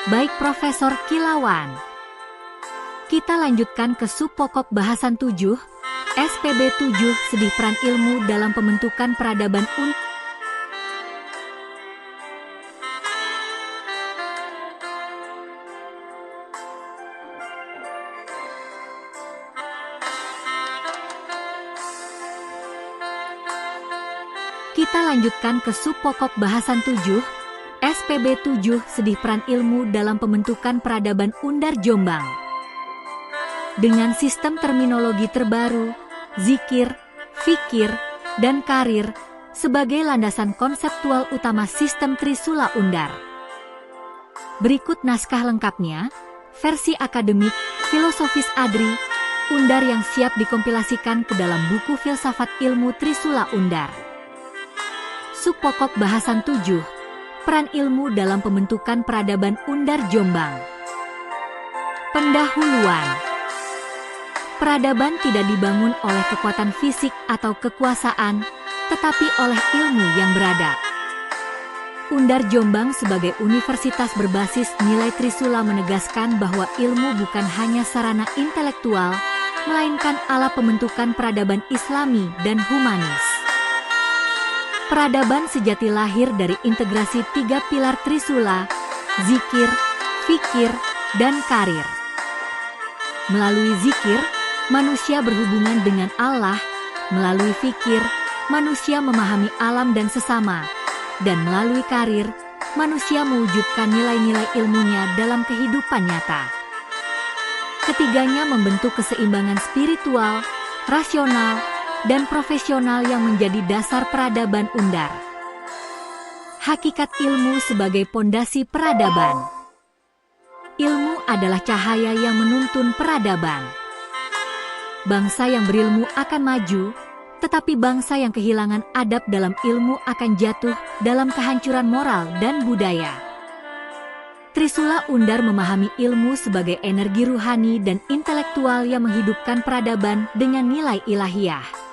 Baik Profesor Kilauan. Kita lanjutkan ke sub pokok bahasan 7, SPB 7 Sedih Peran Ilmu dalam Pembentukan Peradaban Kita lanjutkan ke sub pokok bahasan 7, SPB 7 Sedih Peran Ilmu dalam Pembentukan Peradaban Undar Jombang. Dengan sistem terminologi terbaru, zikir, fikir, dan karir sebagai landasan konseptual utama sistem Trisula Undar. Berikut naskah lengkapnya, versi akademik, filosofis Adri, Undar yang siap dikompilasikan ke dalam buku Filsafat Ilmu Trisula Undar. Sub pokok bahasan 7, Peran Ilmu dalam Pembentukan Peradaban Undar Jombang. Pendahuluan. Peradaban tidak dibangun oleh kekuatan fisik atau kekuasaan, tetapi oleh ilmu yang beradab. Undar Jombang sebagai universitas berbasis nilai Trisula menegaskan bahwa ilmu bukan hanya sarana intelektual, melainkan alat pembentukan peradaban Islami dan humanis. Peradaban sejati lahir dari integrasi 3 pilar Trisula, zikir, fikir, dan karir. Melalui zikir, manusia berhubungan dengan Allah, melalui fikir, manusia memahami alam dan sesama, dan melalui karir, manusia mewujudkan nilai-nilai ilmunya dalam kehidupan nyata. Ketiganya membentuk keseimbangan spiritual, rasional, dan profesional yang menjadi dasar peradaban Undar. Hakikat ilmu sebagai pondasi peradaban. Ilmu adalah cahaya yang menuntun peradaban. Bangsa yang berilmu akan maju, tetapi bangsa yang kehilangan adab dalam ilmu akan jatuh dalam kehancuran moral dan budaya. Trisula Undar memahami ilmu sebagai energi ruhani dan intelektual yang menghidupkan peradaban dengan nilai ilahiyah.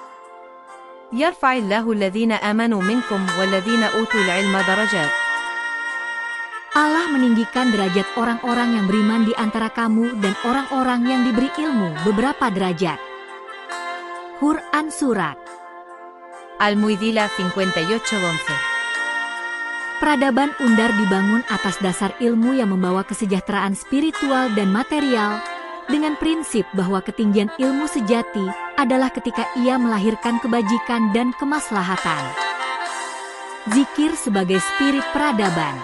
يرفع الله الذين آمنوا منكم والذين أوتوا العلم درجات. Allah meninggikan derajat orang-orang yang beriman di antara kamu dan orang-orang yang diberi ilmu beberapa derajat. Quran Surat Al-Muidila 58:11. Peradaban Undar dibangun atas dasar ilmu yang membawa kesejahteraan spiritual dan material, dengan prinsip bahwa ketinggian ilmu sejati adalah ketika ia melahirkan kebajikan dan kemaslahatan. Zikir sebagai spirit peradaban.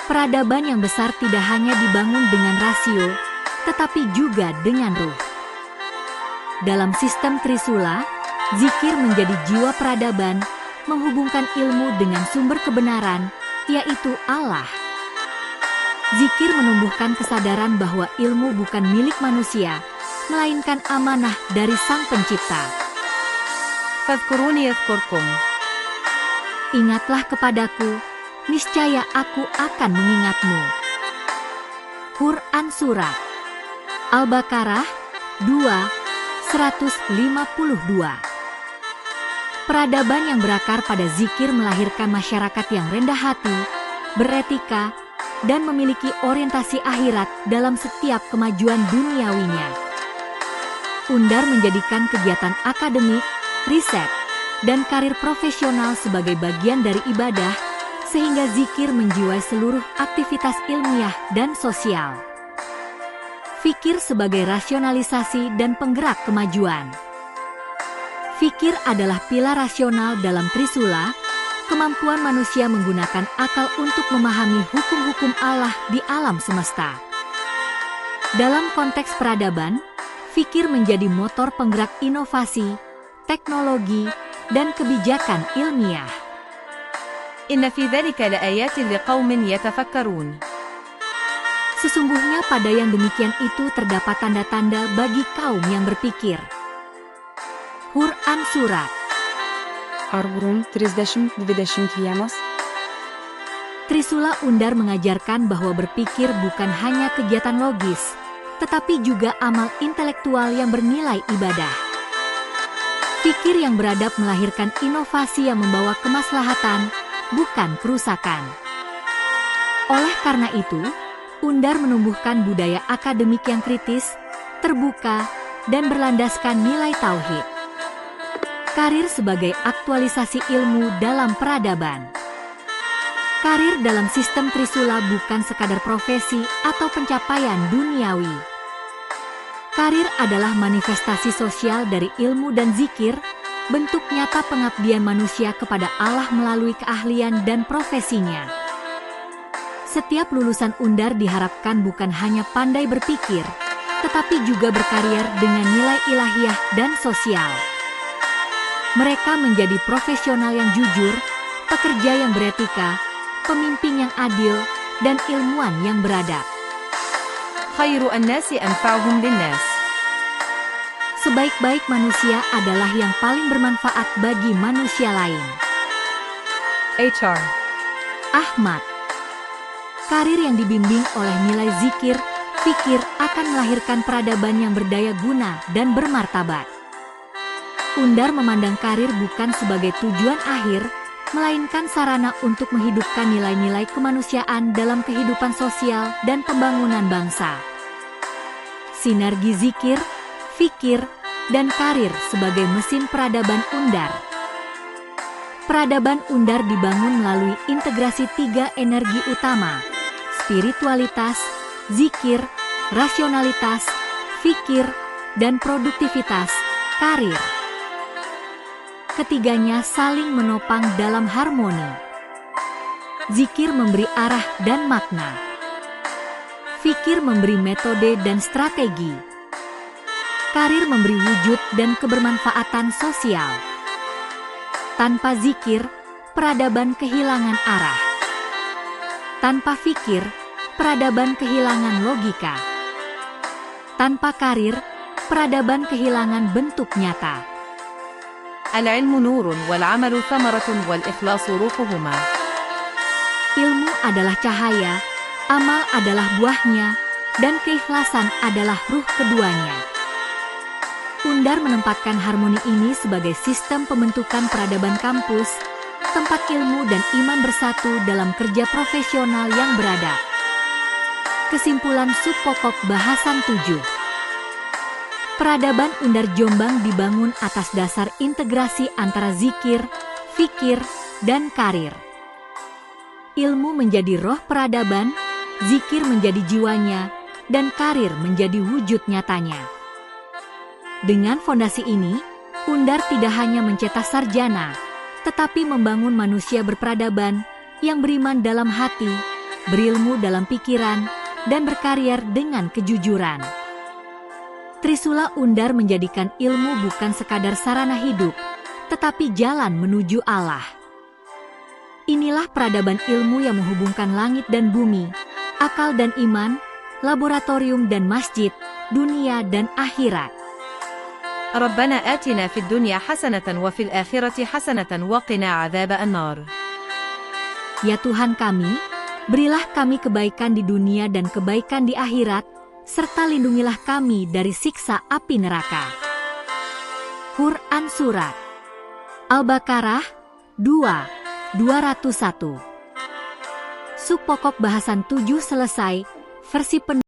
Peradaban yang besar tidak hanya dibangun dengan rasio, tetapi juga dengan ruh. Dalam sistem Trisula, zikir menjadi jiwa peradaban, menghubungkan ilmu dengan sumber kebenaran, yaitu Allah. Zikir menumbuhkan kesadaran bahwa ilmu bukan milik manusia, melainkan amanah dari Sang Pencipta. Fadhkuruni yadhkurkum. Ingatlah kepadaku, niscaya aku akan mengingatmu. Quran Surat Al-Baqarah 2:152. Peradaban yang berakar pada zikir melahirkan masyarakat yang rendah hati, beretika, dan memiliki orientasi akhirat dalam setiap kemajuan duniawinya. Undar menjadikan kegiatan akademik, riset, dan karir profesional sebagai bagian dari ibadah, sehingga zikir menjiwai seluruh aktivitas ilmiah dan sosial. Fikir sebagai rasionalisasi dan penggerak kemajuan. Fikir adalah pilar rasional dalam Trisula, kemampuan manusia menggunakan akal untuk memahami hukum-hukum Allah di alam semesta. Dalam konteks peradaban, fikir menjadi motor penggerak inovasi, teknologi, dan kebijakan ilmiah. Inna fi dzalika laayatin liqaumin yatafakkarun. Sesungguhnya pada yang demikian itu terdapat tanda-tanda bagi kaum yang berpikir. Quran Surat Arburum 30-20 Trisula Undar mengajarkan bahwa berpikir bukan hanya kegiatan logis, tetapi juga amal intelektual yang bernilai ibadah. Fikir yang beradab melahirkan inovasi yang membawa kemaslahatan, bukan kerusakan. Oleh karena itu, Undar menumbuhkan budaya akademik yang kritis, terbuka, dan berlandaskan nilai tauhid. Karir sebagai aktualisasi ilmu dalam peradaban. Karir dalam sistem Trisula bukan sekadar profesi atau pencapaian duniawi. Karir adalah manifestasi sosial dari ilmu dan zikir, bentuk nyata pengabdian manusia kepada Allah melalui keahlian dan profesinya. Setiap lulusan Undar diharapkan bukan hanya pandai berpikir, tetapi juga berkarier dengan nilai ilahiyah dan sosial. Mereka menjadi profesional yang jujur, pekerja yang beretika, pemimpin yang adil, dan ilmuwan yang beradab. خير الناس أنفعهم للناس. Sebaik-baik manusia adalah yang paling bermanfaat bagi manusia lain. HR. Ahmad. Karir yang dibimbing oleh nilai zikir, fikir akan melahirkan peradaban yang berdaya guna dan bermartabat. Undar memandang karir bukan sebagai tujuan akhir, melainkan sarana untuk menghidupkan nilai-nilai kemanusiaan dalam kehidupan sosial dan pembangunan bangsa. Sinergi zikir, fikir, dan karir sebagai mesin peradaban Undar. Peradaban Undar dibangun melalui integrasi 3 energi utama: spiritualitas, zikir, rasionalitas, fikir, dan produktivitas, karir. Ketiganya saling menopang dalam harmoni. Zikir memberi arah dan makna. Fikir memberi metode dan strategi. Karir memberi wujud dan kebermanfaatan sosial. Tanpa zikir, peradaban kehilangan arah. Tanpa fikir, peradaban kehilangan logika. Tanpa karir, peradaban kehilangan bentuk nyata. العلم نور والعمل ثمرة والإخلاص روحهما. Ilmu adalah cahaya, amal adalah buahnya, dan keikhlasan adalah ruh keduanya. Undar menempatkan harmoni ini sebagai sistem pembentukan peradaban kampus, tempat ilmu dan iman bersatu dalam kerja profesional yang beradab. Kesimpulan subpokok bahasan 7. Peradaban Undar Jombang dibangun atas dasar integrasi antara zikir, fikir, dan karir. Ilmu menjadi roh peradaban, zikir menjadi jiwanya, dan karir menjadi wujud nyatanya. Dengan fondasi ini, Undar tidak hanya mencetak sarjana, tetapi membangun manusia berperadaban yang beriman dalam hati, berilmu dalam pikiran, dan berkarier dengan kejujuran. Trisula Undar menjadikan ilmu bukan sekadar sarana hidup, tetapi jalan menuju Allah. Inilah peradaban ilmu yang menghubungkan langit dan bumi, akal dan iman, laboratorium dan masjid, dunia dan akhirat. ربنا آتنا في الدنيا حسنة وفي الآخرة حسنة وقنا عذاب النار. Ya Tuhan kami, berilah kami kebaikan di dunia dan kebaikan di akhirat, serta lindungilah kami dari siksa api neraka. Quran Surat Al-Baqarah 2:201. Subpokok bahasan 7 selesai, versi penuh.